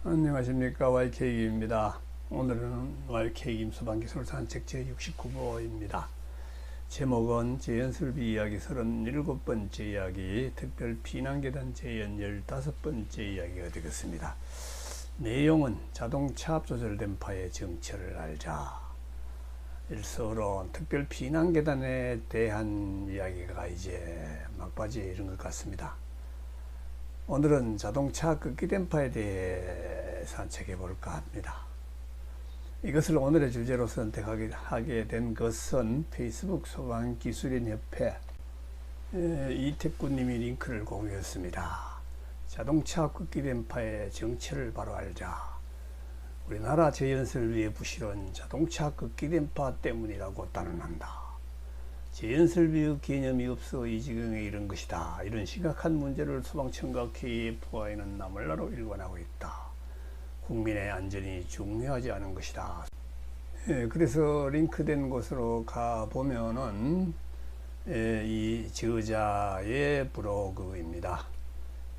안녕하십니까. YK입니다. 오늘은 YK 소방기술 산책 제69호입니다. 제목은 재연설비 이야기 37번째 이야기, 특별 피난계단 재연 15번째 이야기가 되겠습니다. 내용은 자동차 앞 조절電파의 정체를 알자. 일서로 특별 피난계단에 대한 이야기가 이제 막바지에 이른 것 같습니다. 오늘은 자동차 끄기電파에 대해 산책해 볼까 합니다. 이것을 오늘의 주제로 선택하게 된 것은 페이스북 소방기술인협회 이태구님이 링크를 공유했습니다. 자동차 끄기電파의 정체를 바로 알자. 우리나라 재연설비의 부실은 자동차 끄기電파 때문이라고 단언한다. 재연설비의 개념이 없어 이 지경에 이른 것이다. 이런 심각한 문제를 소방청과 KFI는 나몰라로 일관하고 있다. 국민의 안전이 중요하지 않은 것이다. 그래서 링크된 곳으로 가보면은 이 저자의 블로그입니다.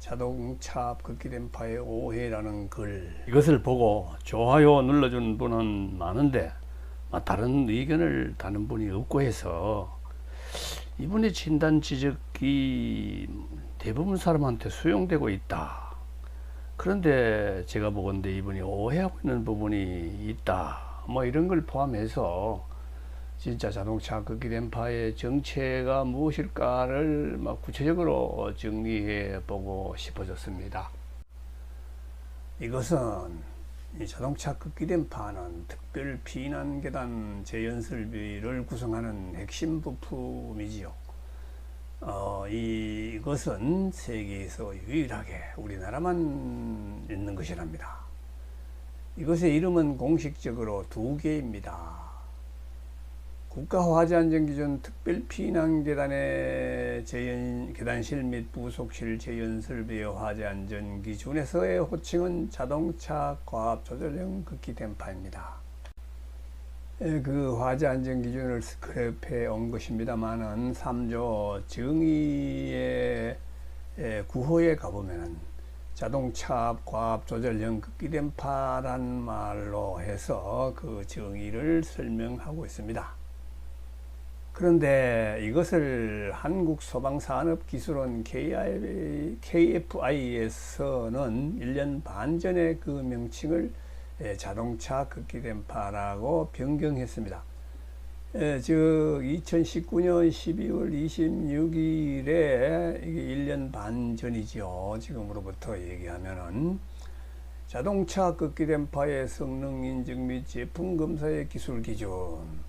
자동차 끄기電파의 오해라는 글. 이것을 보고 좋아요 눌러준 분은 많은데 다른 의견을 다는 분이 없고 해서 이분의 진단 지적이 대부분 사람한테 수용되고 있다. 그런데 제가 보건대 이분이 오해하고 있는 부분이 있다. 이런 걸 포함해서 진짜 자동차 끄기電파의 정체가 무엇일까를 구체적으로 정리해 보고 싶어졌습니다. 이것은 이 자동차 끄기電파는 특별 피난계단 재연설비를 구성하는 핵심 부품이지요. 이것은 세계에서 유일하게 우리나라만 있는 것이랍니다. 이것의 이름은 공식적으로 두 개입니다. 국가화재안전기준 특별피난계단의 계단실 및 부속실 재연설비의 화재안전기준에서의 호칭은 자동차 과압조절형 끄기電파입니다. 그 화재안전기준을 스크랩해 온 것입니다만은 3조 정의의 9호에 가보면은 자동차 과압조절형 끄기電파란 말로 해서 그 정의를 설명하고 있습니다. 그런데 이것을 한국소방산업기술원 KFI에서는 1년 반 전에 그 명칭을 자동차 끄기電파라고 변경했습니다. 즉 2019년 12월 26일에 이게 1년 반 전이죠. 지금으로부터 얘기하면은 자동차 끄기電파의 성능 인증 및 제품 검사의 기술 기준,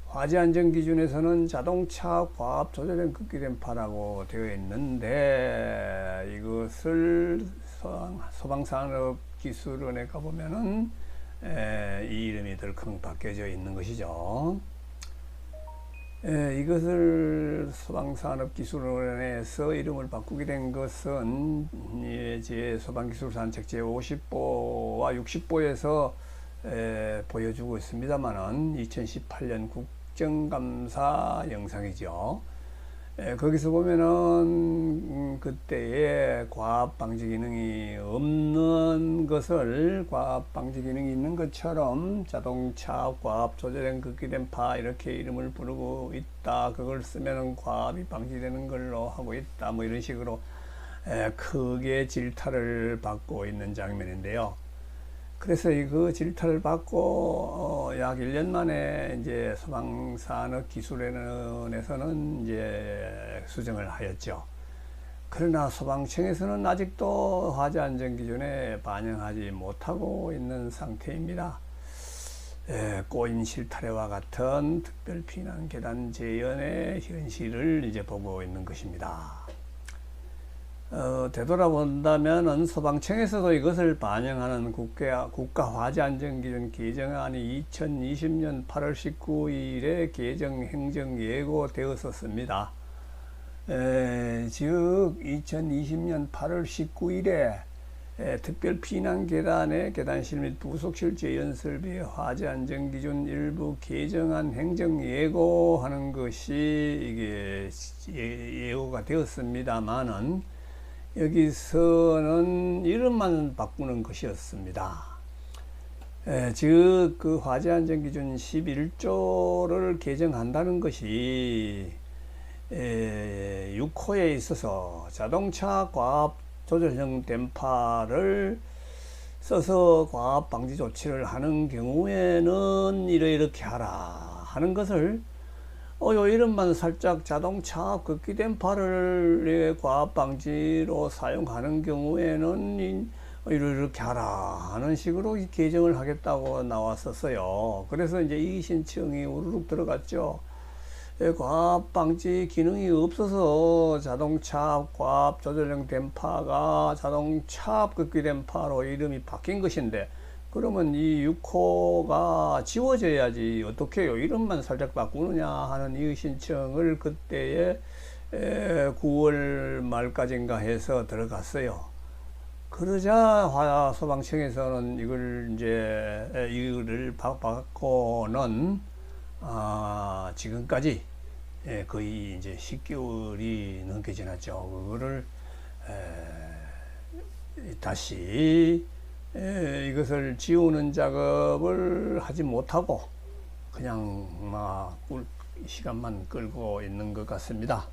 화재안전기준에서는 자동차 과압조절형 끄기電파라고 되어 있는데 이것을 소방산업기술원에 가보면은 이 이름이 덜컹 바뀌어져 있는 것이죠. 이것을 소방산업기술원에서 이름을 바꾸게 된 것은 제 소방기술산책 제50보와 60보에서 보여주고 있습니다만은 2018년 국정감사 영상이죠. 거기서 보면은 그때의 과압 방지 기능이 없는 것을 과압 방지 기능이 있는 것처럼 자동차 과압 조절형 끄기電파 이렇게 이름을 부르고 있다. 그걸 쓰면은 과압이 방지되는 걸로 하고 있다. 이런 식으로 크게 질타를 받고 있는 장면인데요. 그래서 그 질타를 받고 약 1년 만에 이제 소방산업기술원에서는 이제 수정을 하였죠. 그러나 소방청에서는 아직도 화재안전기준에 반영하지 못하고 있는 상태입니다. 꼬인 실타래와 같은 특별피난계단 재연의 현실을 이제 보고 있는 것입니다. 되돌아본다면 소방청에서도 이것을 반영하는 국가화재안전기준 개정안이 2020년 8월 19일에 개정 행정 예고되었었습니다. 즉 2020년 8월 19일에 특별피난계단의 계단실 및 부속실 재연설비의 화재안전기준 일부 개정안 행정 예고하는 것이 이게 예고가 되었습니다만은 여기서는 이름만 바꾸는 것이었습니다. 즉, 그 화재안전기준 11조를 개정한다는 것이 6호에 있어서 자동차 과압 조절형 댐퍼를 써서 과압 방지 조치를 하는 경우에는 이렇게 하라 하는 것을 요 이름만 살짝 자동차 급기 댐퍼를 과압 방지로 사용하는 경우에는 이렇게 하라 하는 식으로 개정을 하겠다고 나왔었어요. 그래서 이제 이 신청이 우르륵 들어갔죠. 과압 방지 기능이 없어서 자동차 과압 조절형 댐퍼가 자동차 급기 댐퍼로 이름이 바뀐 것인데, 그러면 이 6호가 지워져야지 어떻게 해요? 이름만 살짝 바꾸느냐 하는 이 신청을 그때에 9월 말까지인가 해서 들어갔어요. 그러자 소방청에서는 이거를 바꿔는 지금까지 거의 이제 10개월이 넘게 지났죠. 그거를 다시 이것을 지우는 작업을 하지 못하고 그냥 시간만 끌고 있는 것 같습니다.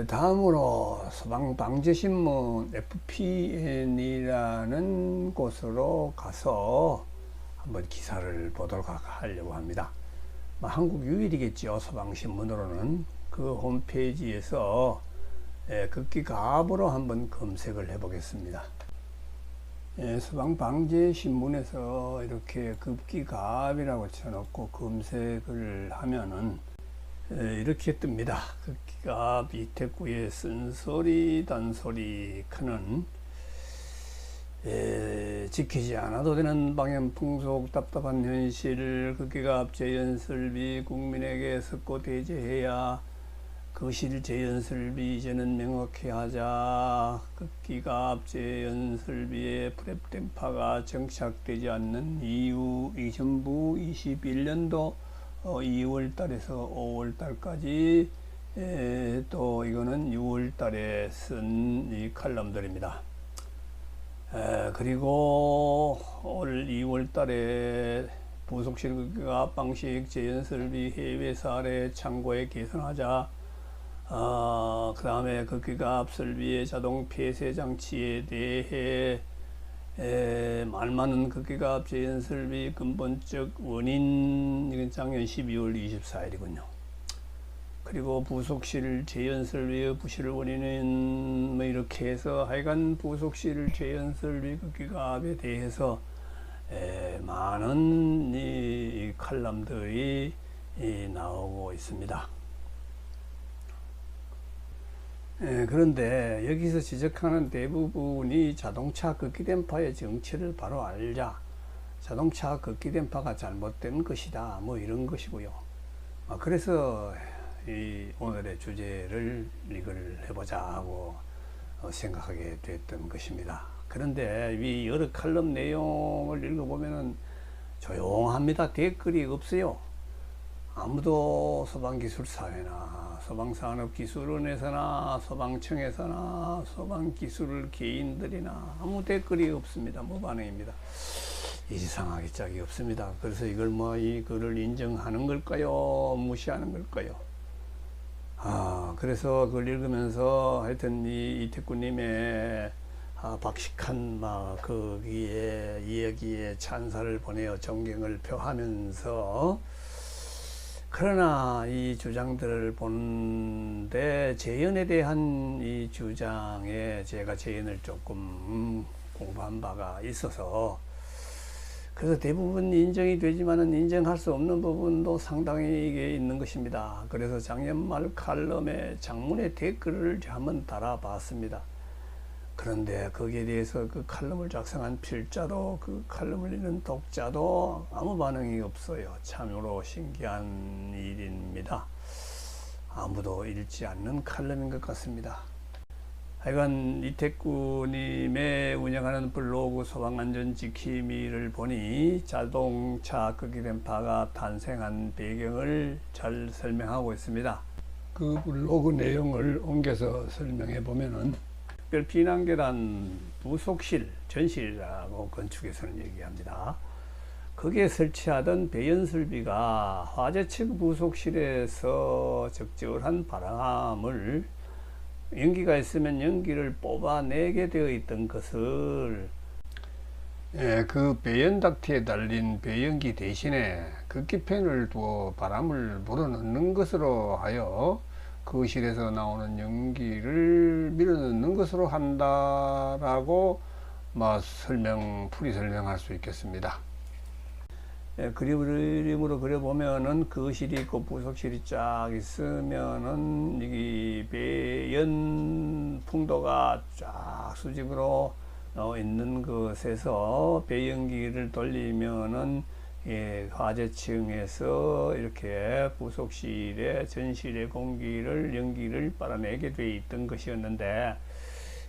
다음으로 소방방재신문 FPN이라는 곳으로 가서 한번 기사를 보도록 하려고 합니다. 한국 유일이겠죠. 소방신문으로는 그 홈페이지에서 급기가압으로 한번 검색을 해 보겠습니다. 소방방재신문에서 이렇게 급기가압이라고 쳐놓고 검색을 하면은 이렇게 뜹니다. 급기가압 이태구의 쓴소리 단소리 크는 지키지 않아도 되는 방염풍속 답답한 현실, 급기가압 재연설비 국민에게 섞고 대제해야 거실 재연설비 이제는 명확히 하자. 급기가압 재연설비의 프랩 댐퍼가 정착되지 않는 이후 정부 21년도 2월 달에서 5월 달까지 또 이거는 6월 달에 쓴 이 칼럼들입니다. 그리고 올 2월 달에 부속실 급기가압 방식 재연설비 해외 사례 참고에 개선하자. 그 다음에 급기가압 설비의 자동 폐쇄 장치에 대해 말많은 급기가압 재연설비 근본적 원인, 이건 작년 12월 24일이군요. 그리고 부속실 재연설비의 부실 원인은 이렇게 해서 하여간 부속실 재연설비 급기가압에 대해서 많은 이 칼럼들이 나오고 있습니다. 그런데 여기서 지적하는 대부분이 자동차 급기댐퍼의 정체를 바로 알자, 자동차 급기댐퍼가 잘못된 것이다, 이런 것이고요. 그래서 오늘의 주제를 이걸 해보자 하고 생각하게 됐던 것입니다. 그런데 이 여러 칼럼 내용을 읽어보면은 조용합니다. 댓글이 없어요. 아무도 소방기술사회나 소방산업기술원에서나 소방청에서나 소방기술 개인들이나 아무 댓글이 없습니다. 무반응입니다. 이상하게 짝이 없습니다. 그래서 이걸 이 글을 인정하는 걸까요? 무시하는 걸까요? 그래서 그걸 읽으면서 하여튼 이 이태구님의 박식한 거기에 이야기에 찬사를 보내어 존경을 표하면서, 그러나 이 주장들을 보는데 재연에 대한 이 주장에 제가 재연을 조금 공부한 바가 있어서, 그래서 대부분 인정이 되지만은 인정할 수 없는 부분도 상당히 이게 있는 것입니다. 그래서 작년 말 칼럼에 장문의 댓글을 한번 달아봤습니다. 그런데 거기에 대해서 그 칼럼을 작성한 필자도 그 칼럼을 읽는 독자도 아무 반응이 없어요. 참으로 신기한 일입니다. 아무도 읽지 않는 칼럼인 것 같습니다. 하여간 이태구님의 운영하는 블로그 소방안전지킴이를 보니 자동차 급기댐퍼가 탄생한 배경을 잘 설명하고 있습니다. 그 블로그 내용을 옮겨서 설명해 보면은, 특별 비난계단 부속실, 전실이라고 건축에서는 얘기합니다. 거기에 설치하던 배연설비가 화재 측 부속실에서 적절한 바람을 연기가 있으면 연기를 뽑아내게 되어 있던 것을 그 배연 닥트에 달린 배연기 대신에 극기팬을 두어 바람을 불어넣는 것으로 하여 거실에서 나오는 연기를 밀어넣는 것으로 한다라고 풀이 설명할 수 있겠습니다. 그림으로 그려보면은 거실이 있고 부속실이 쫙 있으면은 이 배연 풍도가 쫙 수직으로 있는 것에서 배연기를 돌리면은 화재층에서 이렇게 부속실에 전실의 연기를 빨아내게 돼 있던 것이었는데,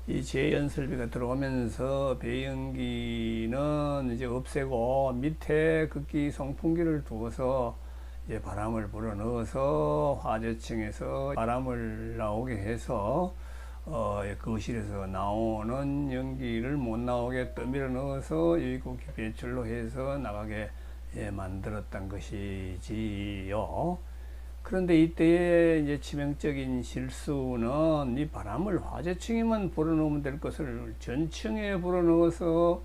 이 재연설비가 들어오면서 배연기는 이제 없애고 밑에 극기 송풍기를 두어서 이제 바람을 불어넣어서 화재층에서 바람을 나오게 해서 거실에서 나오는 연기를 못 나오게 떠밀어 넣어서 유입공기 배출로 해서 나가게 만들었던 것이지요. 그런데 이때의 이제 치명적인 실수는 이 바람을 화재층에만 불어넣으면 될 것을 전층에 불어넣어서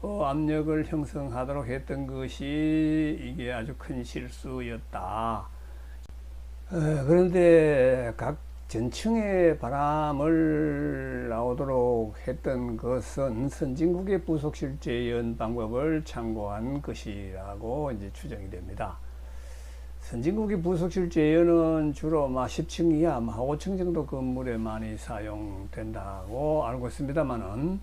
압력을 형성하도록 했던 것이 이게 아주 큰 실수였다. 그런데 각 전층에 바람을 나오도록 했던 것은 선진국의 부속실 재현 방법을 참고한 것이라고 이제 추정이 됩니다. 선진국의 부속실 재현은 주로 10층 이하 5층 정도 건물에 많이 사용된다고 알고 있습니다만은,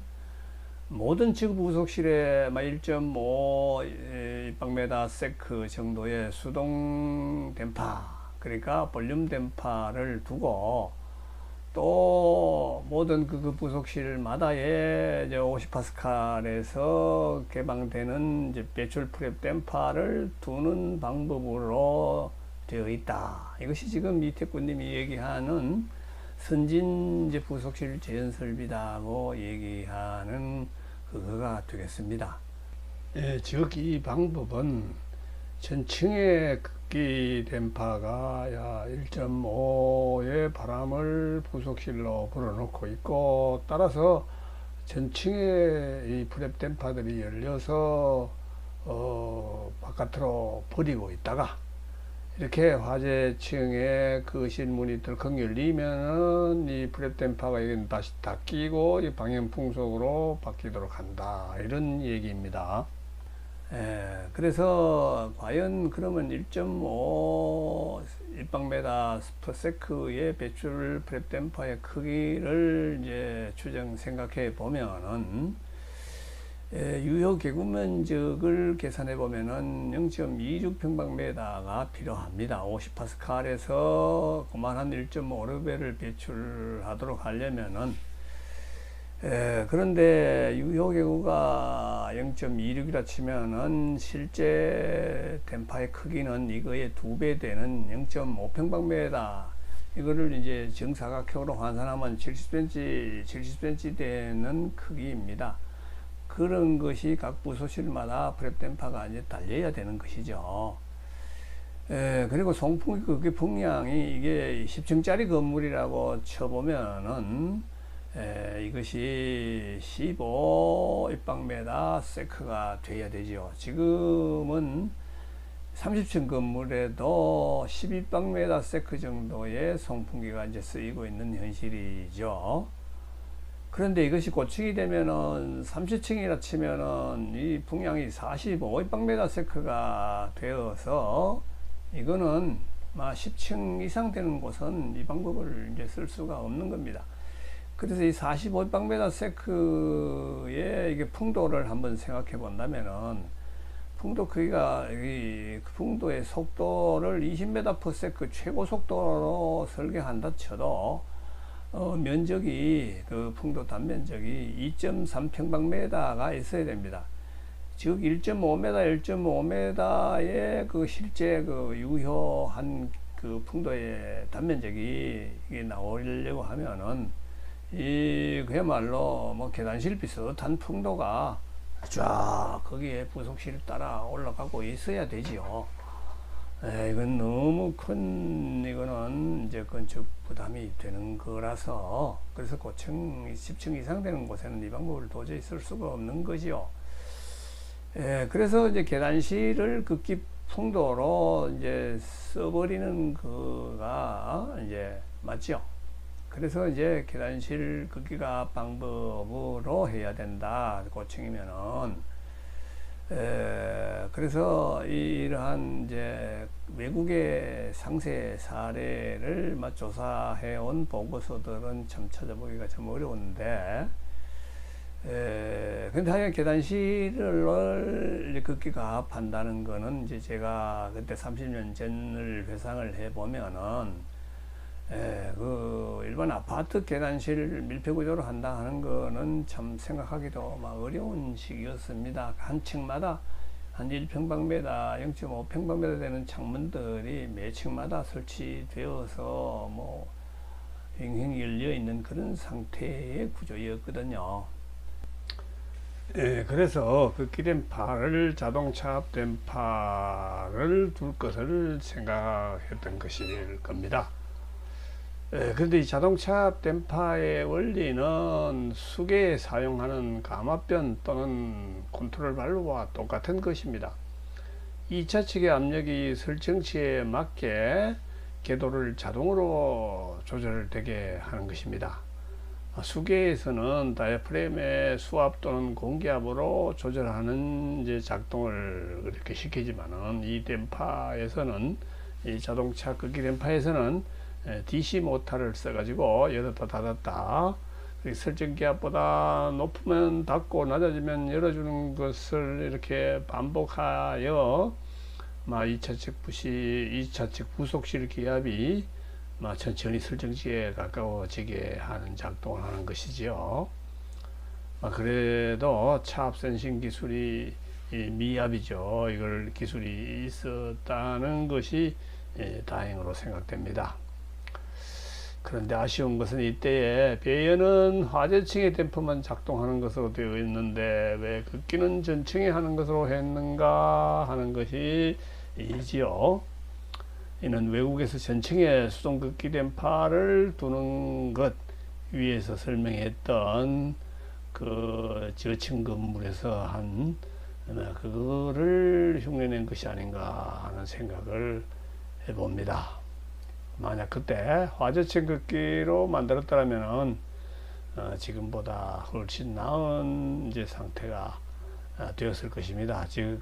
모든 층 부속실에 1.5 입방메다 세크 정도의 수동 댐파, 그러니까 볼륨 댐파를 두고, 또 모든 그 부속실마다의 이제 50파스칼에서 개방되는 이제 배출 프랩 댐파를 두는 방법으로 되어 있다. 이것이 지금 이태구님이 얘기하는 선진 이제 부속실 재현 설비다고 얘기하는 그거가 되겠습니다. 즉 이 방법은 전층의 극기 댐파가 1.5의 바람을 부속실로 불어넣고 있고, 따라서 전층의 이 프랩 댐파들이 열려서 바깥으로 버리고 있다가, 이렇게 화재층에 거실 문이 덜컥 열리면은 이 프랩 댐파가 다시 닫히고 이 방향 풍속으로 바뀌도록 한다, 이런 얘기입니다. 그래서 과연 그러면 1.5 입방메다 per 세크의 배출 프랩 댐파의 크기를 이제 생각해 보면은, 유효 개구 면적을 계산해 보면은 0.26평방미터가 필요합니다. 50파스칼에서 그만한 1.5르벨을 배출하도록 하려면은, 그런데 유효 개구가 0.26이라 치면은 실제 댐파의 크기는 이거의 2배 되는 0.5평방미터, 이거를 이제 정사각형으로 환산하면 70cm 되는 크기입니다. 그런 것이 각 부속실마다 프랩 댐파가 이제 달려야 되는 것이죠. 그리고 송풍기 극기 풍량이 이게 10층짜리 건물이라고 쳐보면은, 이것이 15 입방메다 세크가 돼야 되죠. 지금은 30층 건물에도 12입방메다 세크 정도의 송풍기가 이제 쓰이고 있는 현실이죠. 그런데 이것이 고층이 되면은 30층이라 치면은 이 풍량이 45 입방메다 세크가 되어서, 이거는 10층 이상 되는 곳은 이 방법을 이제 쓸 수가 없는 겁니다. 그래서 이 45 입방메다 세크의 이게 풍도를 한번 생각해 본다면은, 풍도 크기가 이 풍도의 속도를 20m/s 최고 속도로 설계한다 쳐도 면적이, 그 풍도 단면적이 2.3평방미터가 있어야 됩니다. 즉 1.5m의 그 실제 그 유효한 그 풍도의 단면적이 이게 나오려고 하면은 이 그야말로 뭐 계단실 비슷한 풍도가 쫙 거기에 부속실 따라 올라가고 있어야 되지요. 이건 너무 큰 이거는 이제 건축 부담이 되는 거라서, 그래서 고층 10층 이상 되는 곳에는 이 방법을 도저히 쓸 수가 없는 거지요. 그래서 이제 계단실을 극기 풍도로 이제 써버리는 거가 이제 맞죠. 그래서 이제 계단실 극기가 방법으로 해야 된다. 고층이면은. 그래서 이러한 이제 외국의 상세 사례를 조사해 온 보고서들은 참 찾아보기가 참 어려운데, 근데 하여간 계단실을 극기가 한다는 거는 이제 제가 그때 30년 전을 회상을 해 보면은, 그 일반 아파트 계단실 밀폐 구조로 한다 하는 거는 참 생각하기도 막 어려운 시기였습니다. 한 층마다 한 1평방미터, 0.5평방미터 되는 창문들이 매 층마다 설치되어서 뭐 횡행 열려 있는 그런 상태의 구조였거든요. 그래서 그 기댄파를 자동차 댄파를 둘 것을 생각했던 것일 겁니다. 그런데 이 자동차 댐파의 원리는 수계에 사용하는 가마변 또는 컨트롤 발로와 똑같은 것입니다. 2차 측의 압력이 설정치에 맞게 궤도를 자동으로 조절되게 하는 것입니다. 수계에서는 다이아프램의 수압 또는 공기압으로 조절하는 이제 작동을 이렇게 시키지만은, 이 댐파에서는, 이 자동차 극기 댐파에서는 DC 모터를 써가지고 열었다 닫았다, 설정 기압보다 높으면 닫고 낮아지면 열어주는 것을 이렇게 반복하여 2차 측 부속실 기압이 천천히 설정지에 가까워지게 하는 작동을 하는 것이지요. 그래도 차압 센싱 기술이 미압이죠. 이걸 기술이 있었다는 것이 다행으로 생각됩니다. 그런데 아쉬운 것은 이때에 배연은 화재층의 댐퍼만 작동하는 것으로 되어 있는데 왜 극기는 전층에 하는 것으로 했는가 하는 것이 이지요. 이는 외국에서 전층에 수동극기 댐퍼를 두는 것 위에서 설명했던 그 저층 건물에서 한 그거를 흉내낸 것이 아닌가 하는 생각을 해봅니다. 만약 그때 화재층 극기로 만들었다면 지금보다 훨씬 나은 이제 상태가 되었을 것입니다. 즉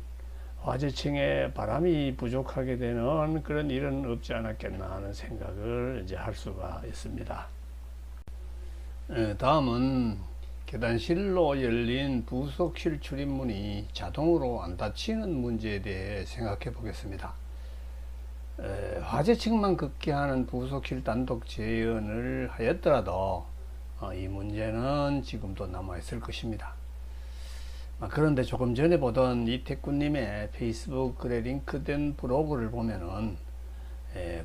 화재층에 바람이 부족하게 되는 그런 일은 없지 않았겠나 하는 생각을 이제 할 수가 있습니다. 다음은 계단실로 열린 부속실 출입문이 자동으로 안 닫히는 문제에 대해 생각해 보겠습니다. 화재층만 극기하는 부속실 단독 재현을 하였더라도 이 문제는 지금도 남아있을 것입니다. 그런데 조금 전에 보던 이태구님의 페이스북 글에 링크된 블로그를 보면은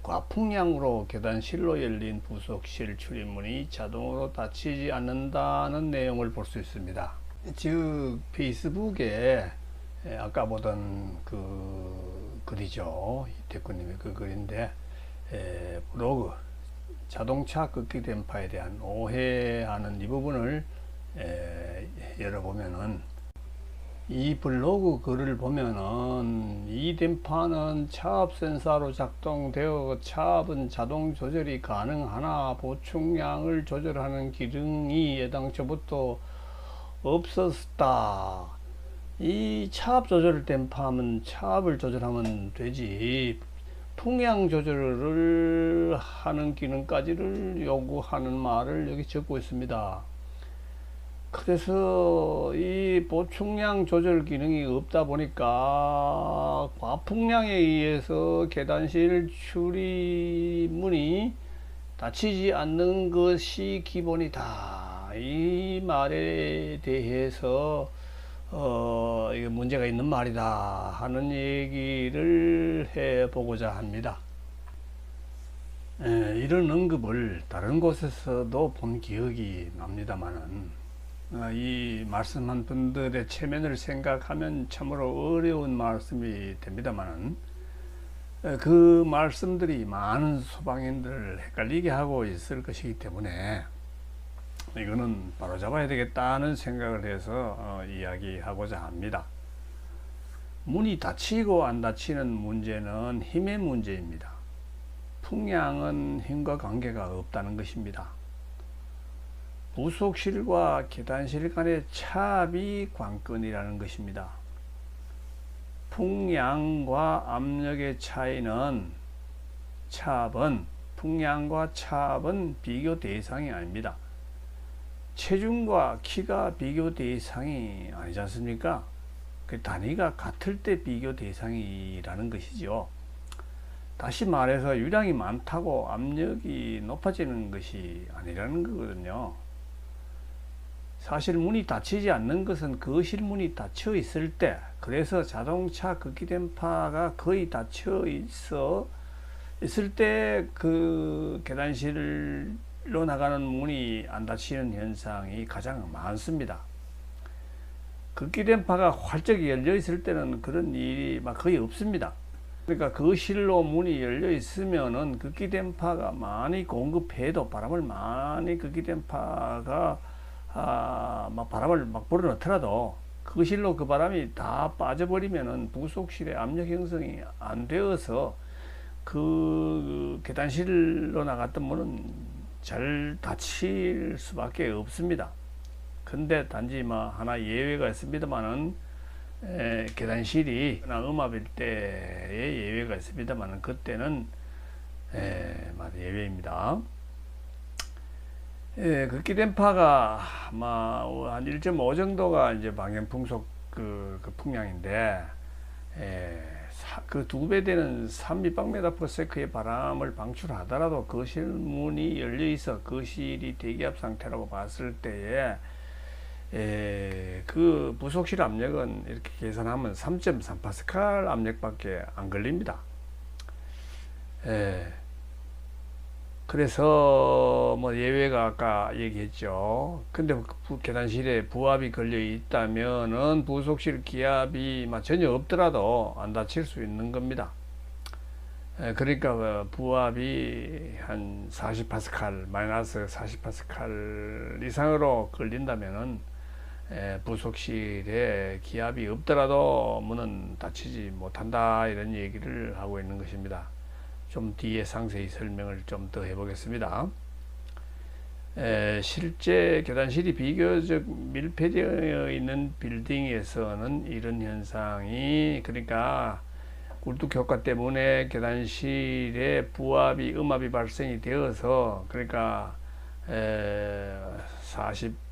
과풍량으로 계단실로 열린 부속실 출입문이 자동으로 닫히지 않는다는 내용을 볼 수 있습니다. 즉 페이스북에 아까 보던 그 글이죠. 이태구님의 그 글인데, 블로그 자동차 극기 댐퍼에 대한 오해하는 이 부분을 열어보면은, 이 블로그 글을 보면은 이 댐퍼는 차압 센서로 작동되어 차압은 자동 조절이 가능하나 보충량을 조절하는 기능이 애당초부터 없었다. 이 차압 조절 댐퍼하면 차압을 조절하면 되지 풍량 조절을 하는 기능까지를 요구하는 말을 여기 적고 있습니다. 그래서 이 보충량 조절 기능이 없다 보니까 과풍량에 의해서 계단실 출입문이 닫히지 않는 것이 기본이다. 이 말에 대해서 이게 문제가 있는 말이다 하는 얘기를 해보고자 합니다. 이런 언급을 다른 곳에서도 본 기억이 납니다만은 이 말씀한 분들의 체면을 생각하면 참으로 어려운 말씀이 됩니다만은 그 말씀들이 많은 소방인들을 헷갈리게 하고 있을 것이기 때문에 이거는 바로잡아야 되겠다는 생각을 해서 이야기하고자 합니다. 문이 닫히고 안 닫히는 문제는 힘의 문제입니다. 풍량은 힘과 관계가 없다는 것입니다. 부속실과 계단실 간의 차압이 관건이라는 것입니다. 풍량과 압력의 차이는 풍량과 차압은 비교 대상이 아닙니다. 체중과 키가 비교 대상이 아니지 않습니까? 그 단위가 같을 때 비교 대상이라는 것이죠. 다시 말해서 유량이 많다고 압력이 높아지는 것이 아니라는 거거든요. 사실 문이 닫히지 않는 것은 거실 문이 닫혀 있을 때, 그래서 자동차 극기電파가 거의 닫혀 있을 때 그 계단실로 나가는 문이 안 닫히는 현상이 가장 많습니다. 극기電파가 활짝 열려 있을 때는 그런 일이 거의 없습니다. 그러니까 거실로 문이 열려 있으면은 극기電파가 많이 공급해도 바람을 많이 극기電파가 바람을 불어넣더라도 거실로 그 바람이 다 빠져버리면은 부속실의 압력 형성이 안 되어서 그 계단실로 나갔던 문은 잘 닫힐 수밖에 없습니다. 근데 단지 하나 예외가 있습니다만은 계단실이 음압일 때의 예외가 있습니다만은 그때는 예외입니다. 극기電파가 한 1.5 정도가 이제 방향풍속 그 풍량인데 그 2배 되는 3立方메/s의 바람을 방출하더라도 거실 문이 열려 있어 거실이 대기압 상태라고 봤을 때에 그 부속실 압력은 이렇게 계산하면 3.3파스칼 압력밖에 안 걸립니다. 그래서 예외가 아까 얘기했죠. 근데 계단실에 부압이 걸려 있다면은 부속실 기압이 전혀 없더라도 안 닫힐 수 있는 겁니다. 그러니까 부압이 한 40파스칼, 마이너스 40파스칼 이상으로 걸린다면은 부속실에 기압이 없더라도 문은 닫히지 못한다, 이런 얘기를 하고 있는 것입니다. 좀 뒤에 상세히 설명을 좀 더 해보겠습니다. 실제 계단실이 비교적 밀폐되어 있는 빌딩에서는 이런 현상이, 그러니까 굴뚝 효과 때문에 계단실에 부압이 음압이 발생이 되어서, 그러니까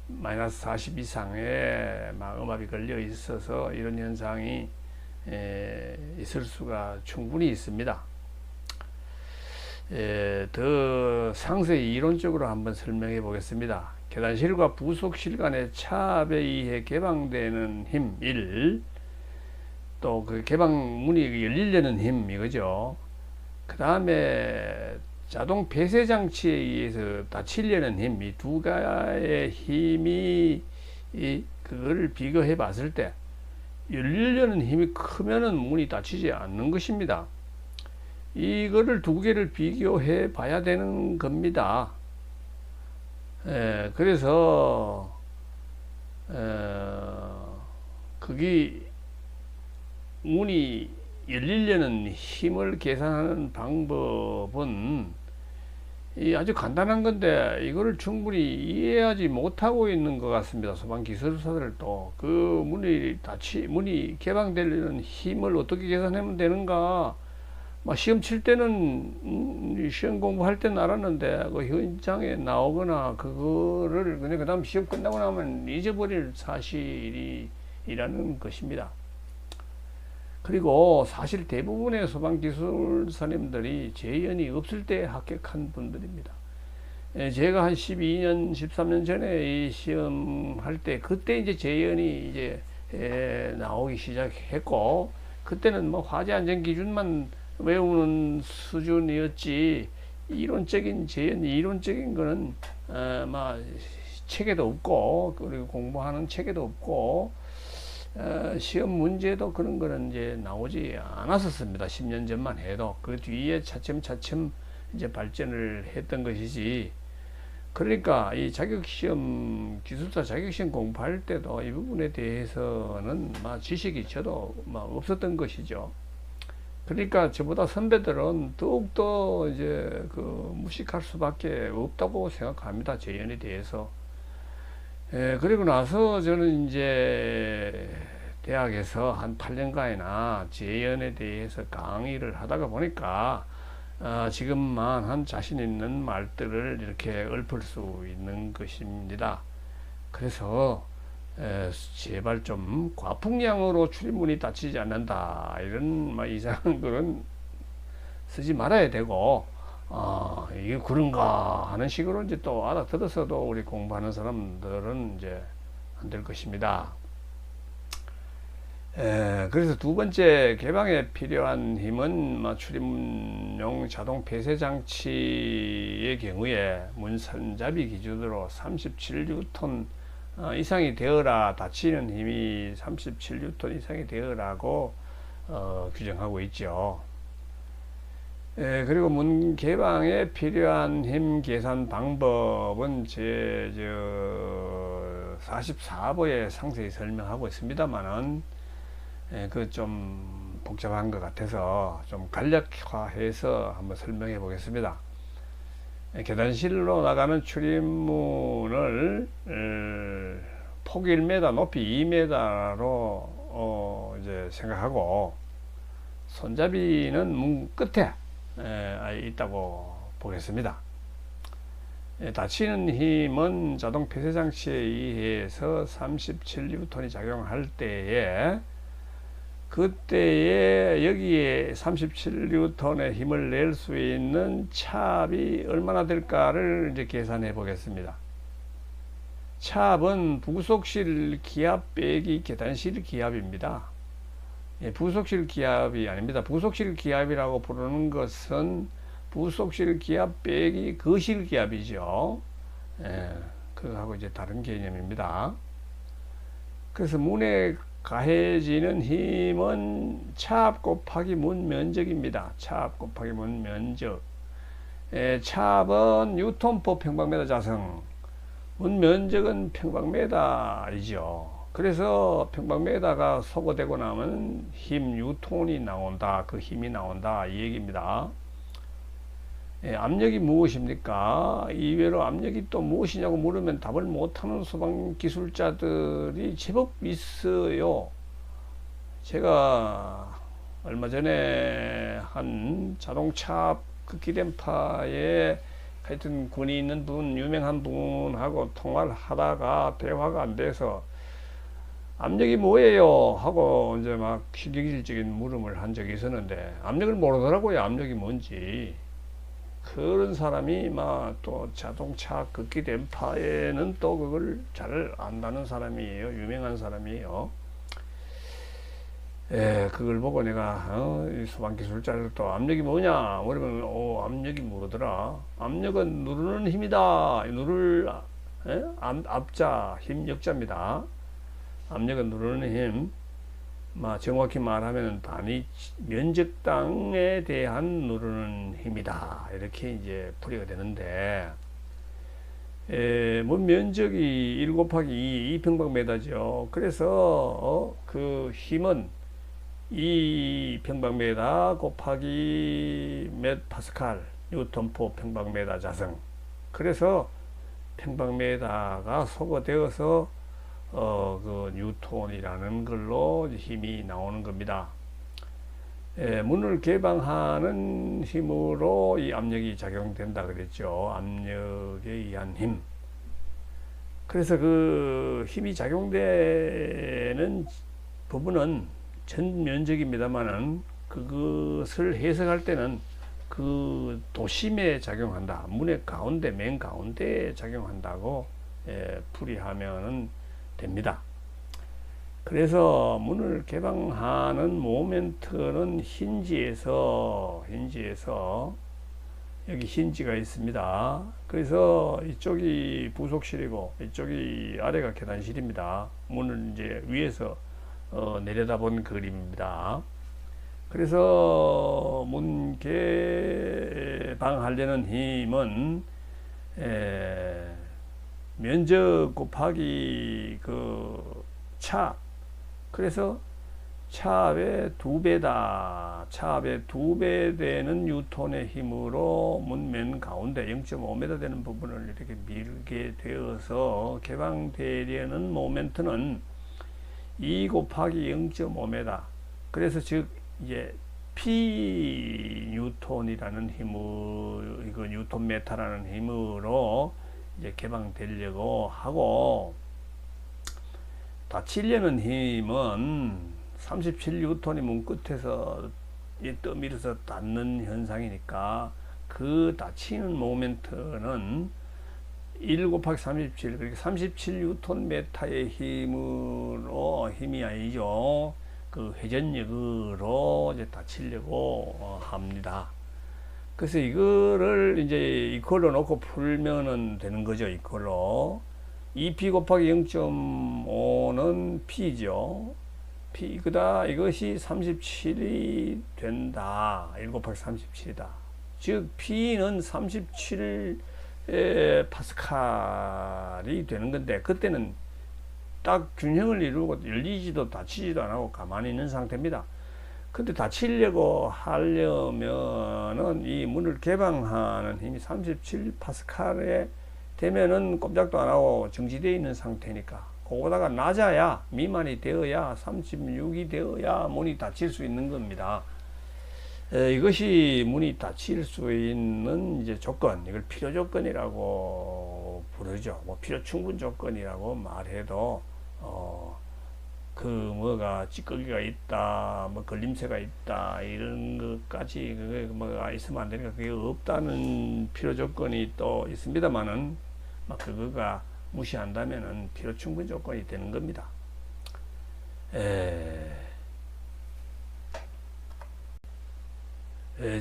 마이너스 40 이상의 음압이 걸려 있어서 이런 현상이 있을 수가 충분히 있습니다. 더 상세히 이론적으로 한번 설명해 보겠습니다. 계단실과 부속실 간의 차압에 의해 개방되는 힘 1, 또 그 개방문이 열리려는 힘 이거죠. 그 다음에 자동 폐쇄 장치에 의해서 닫히려는 힘, 이 두 가지의 힘이 그거를 비교해 봤을 때 열리려는 힘이 크면은 문이 닫히지 않는 것입니다. 이거를 두 개를 비교해 봐야 되는 겁니다. 그래서 그게 문이 열리려는 힘을 계산하는 방법은 아주 간단한 건데 이거를 충분히 이해하지 못하고 있는 것 같습니다. 소방기술사들도 그 문이 개방되려는 힘을 어떻게 계산하면 되는가, 시험 칠 때는 시험 공부할 때는 알았는데 그 현장에 나오거나 그거를 그냥 그 다음 시험 끝나고 나면 잊어버릴 사실이라는 것입니다. 그리고 사실 대부분의 소방기술사님들이 재연이 없을 때 합격한 분들입니다. 제가 한 12년, 13년 전에 이 시험 할 때 그때 이제 재연이 이제 나오기 시작했고, 그때는 화재 안전 기준만 외우는 수준이었지 이론적인 재현, 이론적인 거는 막 체계도 없고, 그리고 공부하는 체계도 없고, 시험 문제도 그런 거는 이제 나오지 않았었습니다. 10년 전만 해도. 그 뒤에 차츰차츰 이제 발전을 했던 것이지. 그러니까 이 자격시험, 기술사 자격시험 공부할 때도 이 부분에 대해서는 막 지식이 저도 막 없었던 것이죠. 그러니까 저보다 선배들은 더욱더 이제 그 무식할 수밖에 없다고 생각합니다. 재연에 대해서. 그리고 나서 저는 이제 대학에서 한 8년간이나 재연에 대해서 강의를 하다가 보니까 지금만 한 자신 있는 말들을 이렇게 읊을 수 있는 것입니다. 그래서 제발 좀 과풍량으로 출입문이 닫히지 않는다, 이런 이상한 글은 쓰지 말아야 되고, 이게 그런가 하는 식으로 이제 또 알아들어서도 우리 공부하는 사람들은 이제 안 될 것입니다. 그래서 두 번째 개방에 필요한 힘은 출입문용 자동 폐쇄 장치의 경우에 문선잡이 기준으로 37뉴턴 이상이 되어라, 닫히는 힘이 37뉴턴 이상이 되어라고 규정하고 있죠. 그리고 문 개방에 필요한 힘 계산 방법은 제 44부에 상세히 설명하고 있습니다만은 그 좀 복잡한 것 같아서 좀 간략화해서 한번 설명해 보겠습니다. 계단실로 나가는 출입문을 폭이 1m, 높이 2m로 이제 생각하고, 손잡이는 문 끝에 있다고 보겠습니다. 닫히는 힘은 자동 폐쇄 장치에 의해서 37뉴턴이 작용할 때에, 그때에 여기에 37뉴턴의 힘을 낼 수 있는 차압이 얼마나 될까를 이제 계산해 보겠습니다. 차압은 부속실 기압 빼기 계단실 기압입니다. 부속실 기압이 아닙니다. 부속실 기압이라고 부르는 것은 부속실 기압 빼기 거실 기압이죠. 그거하고 이제 다른 개념입니다. 그래서 문에 가해지는 힘은 차압 곱하기 문 면적입니다. 차압 곱하기 문 면적. 차압은 뉴턴/평 평방미터 자성, 문 면적은 평방미터이죠. 그래서 평방미터가 소거되고 나면 힘 뉴턴이 나온다, 그 힘이 나온다, 이 얘기입니다. 압력이 무엇입니까? 이외로 압력이 또 무엇이냐고 물으면 답을 못하는 소방 기술자들이 제법 있어요. 제가 얼마 전에 한 자동차 극기電파에 하여튼 군이 있는 분, 유명한 분하고 통화를 하다가 대화가 안 돼서 압력이 뭐예요? 하고 이제 막 실질적인 물음을 한 적이 있었는데, 압력을 모르더라고요. 압력이 뭔지. 그런 사람이 또 자동차 극기電파에는 또 그걸 잘 안다는 사람이에요. 유명한 사람이에요. 그걸 보고 내가 소방기술자를 또 압력이 뭐냐 그러면 압력이 모르더라. 압력은 누르는 힘이다. 압자 힘 역자입니다. 압력은 누르는 힘. 정확히 말하면 단위 면적당에 대한 누르는 힘이다, 이렇게 이제 풀이가 되는데, 문 면적이 1 곱하기 2 평방미터죠. 그래서 그 힘은 2 평방미터 곱하기 몇 파스칼, 뉴턴/평 평방미터 자성. 그래서 평방미터가 소거되어서 그 뉴턴이라는 걸로 힘이 나오는 겁니다. 문을 개방하는 힘으로 이 압력이 작용된다 그랬죠. 압력에 의한 힘. 그래서 그 힘이 작용되는 부분은 전 면적입니다만은 그것을 해석할 때는 그 도심에 작용한다, 문의 가운데, 맨 가운데에 작용한다고 풀이하면은 됩니다. 그래서 문을 개방하는 모멘트는 힌지에서 여기 힌지가 있습니다. 그래서 이쪽이 부속실이고 이쪽이 아래가 계단실입니다. 문을 이제 위에서 내려다본 그림입니다. 그래서 문 개방하려는 힘은 면적 곱하기 그 차압, 그래서 차압의 2배다. 차압의 2배 되는 뉴턴의 힘으로 문면 가운데 0.5m 되는 부분을 이렇게 밀게 되어서 개방되려는 모멘트는 2 곱하기 0.5m. 그래서 즉 이제 P 뉴턴이라는 힘을, 이거 뉴턴 메타라는 힘으로 이제 개방되려고 하고, 닫히려는 힘은 37뉴턴이 문 끝에서 떠밀어서 닿는 현상이니까 그 닫히는 모멘트는 1 곱하기 37, 그러니까 37뉴턴 메타의 힘으로, 힘이 아니죠. 그 회전력으로 이제 닫히려고 합니다. 그래서 이거를 이제 이걸로 놓고 풀면은 되는 거죠. 이걸로. 2p 곱하기 0.5는 p죠. P이다. 이것이 37이 된다. 1 곱하기 37이다. 즉 P는 37 파스칼이 되는 건데, 그때는 딱 균형을 이루고 열리지도 닫히지도 안 하고 가만히 있는 상태입니다. 근데 닫히려고 하려면은 이 문을 개방하는 힘이 37 파스칼에 되면은 꼼짝도 안 하고 정지되어 있는 상태니까, 그거보다가 낮아야, 미만이 되어야, 36이 되어야 문이 닫힐 수 있는 겁니다. 이것이 문이 닫힐 수 있는 이제 조건, 이걸 필요 조건이라고 부르죠. 뭐 필요 충분 조건이라고 말해도 그 뭐가 찌꺼기가 있다, 뭐 걸림새가 있다, 이런 것까지 그게 뭐가 있으면 안 되니까 그게 없다는 필요 조건이 또 있습니다만은, 막 그거가 무시한다면은 필요 충분 조건이 되는 겁니다.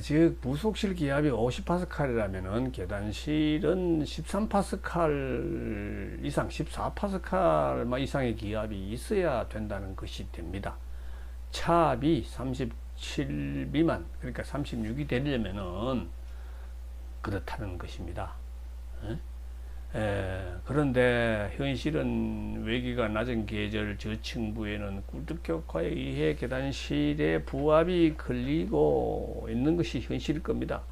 즉 부속실 기압이 50파스칼이라면은 계단실은 13파스칼 이상, 14파스칼 이상의 기압이 있어야 된다는 것이 됩니다. 차압이 37 미만, 그러니까 36이 되려면은 그렇다는 것입니다. 그런데 현실은 외기가 낮은 계절 저층부에는 꿀뚝효과에 의해 계단실에 부압이 걸리고 있는 것이 현실일 겁니다.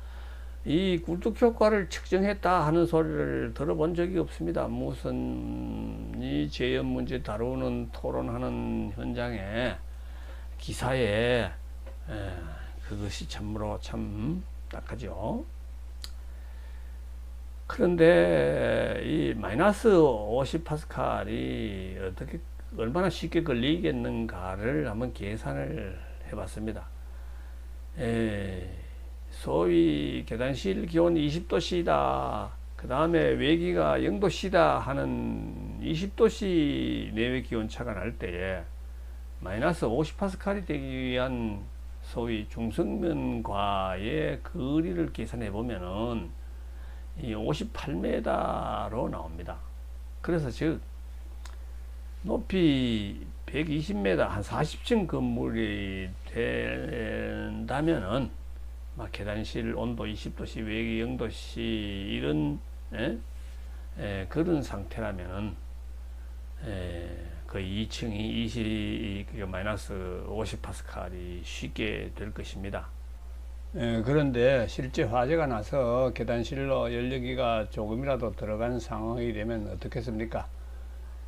이 꿀뚝효과를 측정했다 하는 소리를 들어본 적이 없습니다. 무슨 이 재현 문제 다루는 토론하는 현장에, 기사에 그것이 참으로 참 딱하죠. 그런데 이 마이너스 50파스칼이 어떻게, 얼마나 쉽게 걸리겠는가를 한번 계산을 해봤습니다. 소위 계단실 기온 20도씨다, 그 다음에 외기가 0도씨다 하는 20도씨 내외 기온 차가 날 때에 마이너스 50파스칼이 되기 위한 소위 중성면과의 거리를 계산해 보면은 이 58m로 나옵니다. 그래서 즉 높이 120m, 한 40층 건물이 된다면은 막 계단실 온도 20도씨, 외기 0도씨 이런 그런 상태라면은 그 2층이 마이너스 50파스칼이 쉽게 될 것입니다. 그런데 실제 화재가 나서 계단실로 연료기가 조금이라도 들어간 상황이 되면 어떻겠습니까?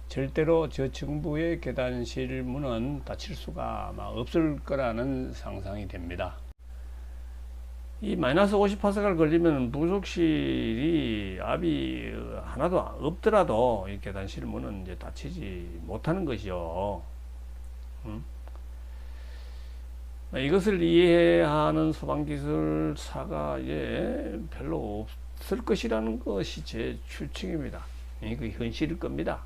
절대로 저층부의 계단실 문은 닫힐 수가 없을 거라는 상상이 됩니다. 이 마이너스 50파스칼 걸리면 부속실이 압이 하나도 없더라도 이 계단실 문은 이제 닫히지 못하는 것이죠. 이것을 이해하는 소방기술사가 이제 별로 없을 것이라는 것이 제 추측입니다. 그 현실일 겁니다.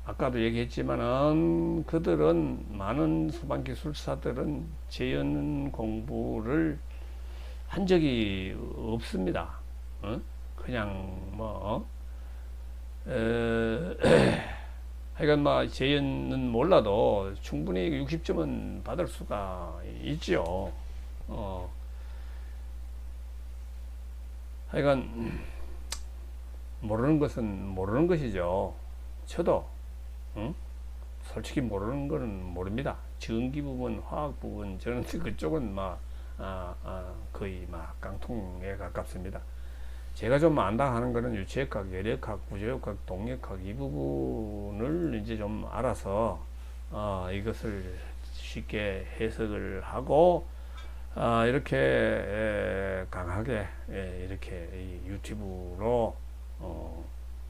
아까도 얘기했지만은 그들은, 많은 소방기술사들은 재현 공부를 한 적이 없습니다. 그냥 뭐 하여간 뭐 재연은 몰라도 충분히 60점은 받을 수가 있죠. 하여간 모르는 것은 모르는 것이죠. 저도 솔직히 모르는 거는 모릅니다. 전기 부분, 화학 부분, 저는 그쪽은 막 거의 막 깡통에 가깝습니다. 제가 좀 안다 하는 거는 유체역학, 열역학, 구조역학, 동역학 이 부분을 이제 좀 알아서 이것을 쉽게 해석을 하고 이렇게 강하게 이렇게 유튜브로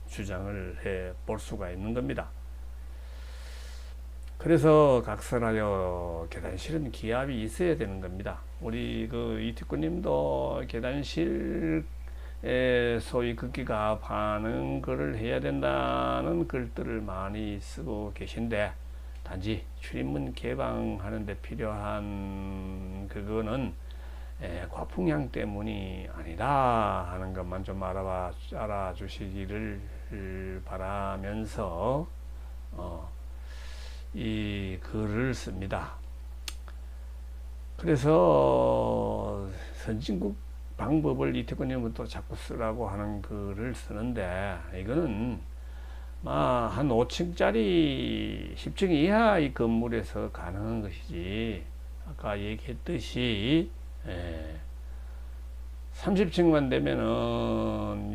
주장을 해 볼 수가 있는 겁니다. 그래서 각설하여 계단실은 기압이 있어야 되는 겁니다. 우리 그 이특구님도 계단실 소위 극기가압하는 글을 해야 된다는 글들을 많이 쓰고 계신데, 단지 출입문 개방하는 데 필요한 그거는 과풍량 때문이 아니다 하는 것만 좀 알아주시기를 바라면서 이 글을 씁니다. 그래서 선진국 방법을 이태권님은 또 자꾸 쓰라고 하는 글을 쓰는데, 이거는 한 5층짜리 10층 이하의 건물에서 가능한 것이지, 아까 얘기했듯이 30층만 되면은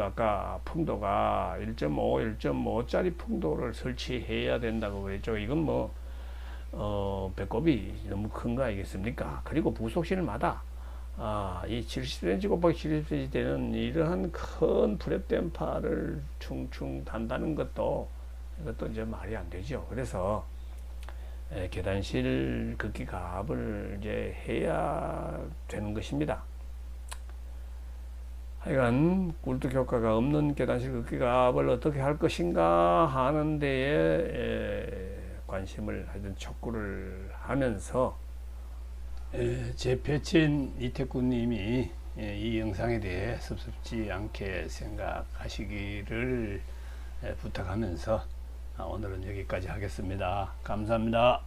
아까 풍도가 1.5짜리 풍도를 설치해야 된다고 그랬죠. 이건 뭐 배꼽이 너무 큰 거 아니겠습니까? 그리고 부속실마다 이 70cm 곱하기 70cm 되는 이러한 큰 프랩 댐파를 충충 단다는 것도 이것도 이제 말이 안 되죠. 그래서 계단실 극기 가압을 이제 해야 되는 것입니다. 하여간 꿀뚝 효과가 없는 계단실 극기 가압을 어떻게 할 것인가 하는 데에 관심을 하여튼 촉구를 하면서 제 패친 이태구님이 이 영상에 대해 섭섭지 않게 생각하시기를 부탁하면서 오늘은 여기까지 하겠습니다. 감사합니다.